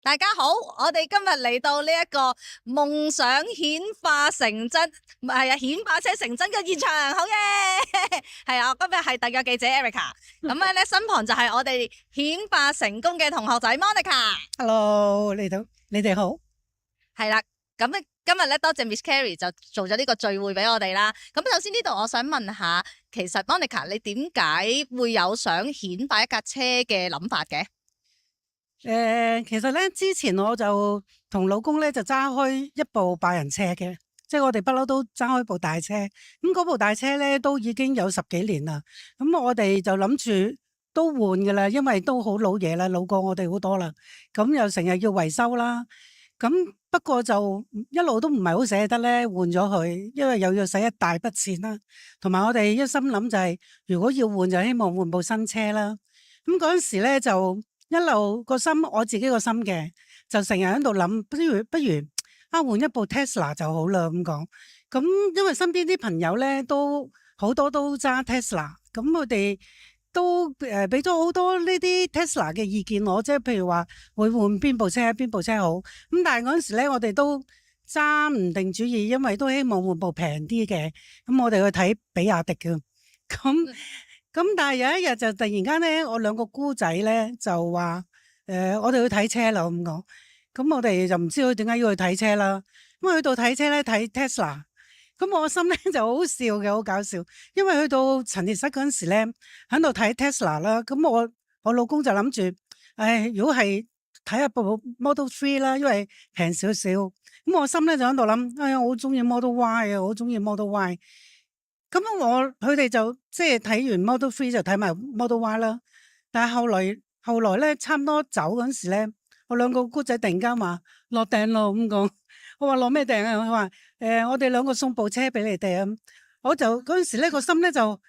大家好，我哋今日嚟到呢一個夢想顯化成真，唔係啊，顯化車成真嘅現場，好嘅，係啊，今日係特約記者 Erica，咁咧身旁就係我哋顯化成功嘅同學仔 Monica。Hello，你哋好。係啦，咁咧今日咧多謝 Miss Carrie 就做咗呢個聚會俾我哋啦。咁首先呢度我想問下，其實 Monica 你點解會有想顯化一架車嘅諗法嘅？其實咧之前我就同老公咧就揸開一部百人車嘅，即係我哋不嬲都揸開部大車。咁嗰部大車咧都已經有10幾年啦。咁我哋就諗住都換噶啦，因為都好老嘢啦，老過我哋好多啦。咁又成日要維修啦。咁不過就一路都唔係好捨得咧換咗佢，因為又要使一大筆錢啦。同埋我哋一心諗就係，如果要換就希望換部新車啦。咁嗰陣時咧就一路個心，我自己個心嘅，就成日喺度諗，不如換一部 Tesla 就好啦咁講。咁因為身邊啲朋友咧都好多都揸 Tesla，咁佢哋都俾咗好多呢啲 Tesla 嘅意見我，即係譬如話會換邊部車好。咁但係嗰陣時咧，我哋都揸唔定主意，因為都希望換部平啲嘅。咁我哋去睇比亞迪嘅，咁但係有一日就突然間咧，我兩個姑仔咧就話我哋去睇車啦咁講。咁我哋就唔知佢點解要去睇車啦。咁去到睇車咧，睇 Tesla。咁我心咧就好笑嘅，好搞笑。因為去到陳列室嗰陣時咧，喺度睇 Tesla 啦。咁我老公就諗住，如果係睇下部 Model 3啦，因為平少少。咁我心咧就喺度諗，我好中意 Model Y 啊，我好中意 Model Y。咁佢哋就即係睇完 Model 3就睇埋 Model Y 啦。但係後來咧，差唔多走嗰陣時咧，我兩個姑仔突然間話落訂咯咁講。我話落咩訂啊？佢話我哋兩個送部車俾你哋啊。我就嗰陣時咧個心咧就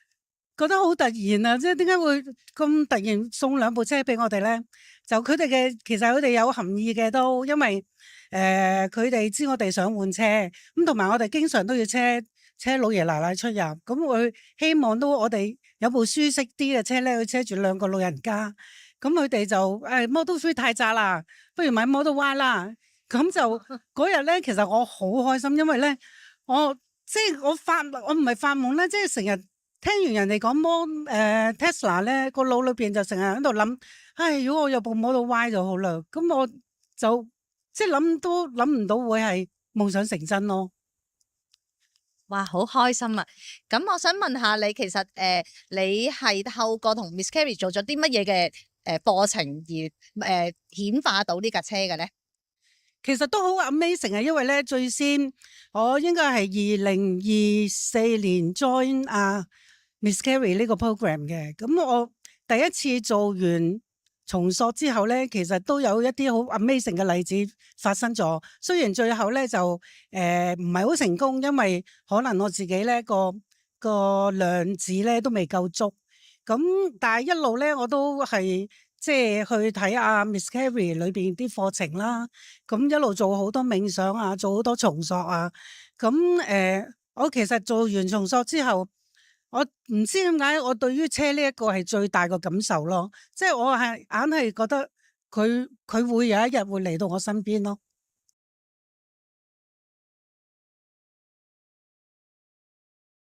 覺得好突然啊！即係點解會咁突然送兩部車俾我哋咧？就佢哋嘅其實佢哋有含義嘅都，因為佢哋知我哋想換車，咁同埋我哋經常都要車老爺奶奶出入，咁佢希望都我哋有部舒適啲嘅車咧，去車住兩個老人家。咁佢哋就Model 3太窄啦，不如買 Model Y 啦。咁就嗰日咧，其實我好開心，因為咧我即係我唔係發夢咧，即係成日聽完人哋講Tesla 咧，個腦裏邊就成日喺度諗，如果我有部 Model Y 就好啦。咁我就即係諗都諗唔到會係夢想成真咯。哇，好開心啊！咁我想問下你，其實你係透過同 Miss Carrie 做咗啲乜嘢嘅課程而顯化到呢架車嘅咧？其實都好 amazing 啊，因為咧最先我應該係2024年 join Miss Carrie 呢個 program 嘅。咁我第一次做完重塑之後咧，其實都有一啲好 amazing 嘅例子發生咗。雖然最後咧就唔係好成功，因為可能我自己咧個量子咧都未夠足。咁但係一路咧我都係即係去睇Miss Carrie 裏邊啲課程啦。咁一路做好多冥想啊，做好多重塑啊。咁我其實做完重塑之後，我唔知點解我對於車呢一個係最大個感受咯。即係我係硬係覺得佢會有一日會嚟到我身邊咯。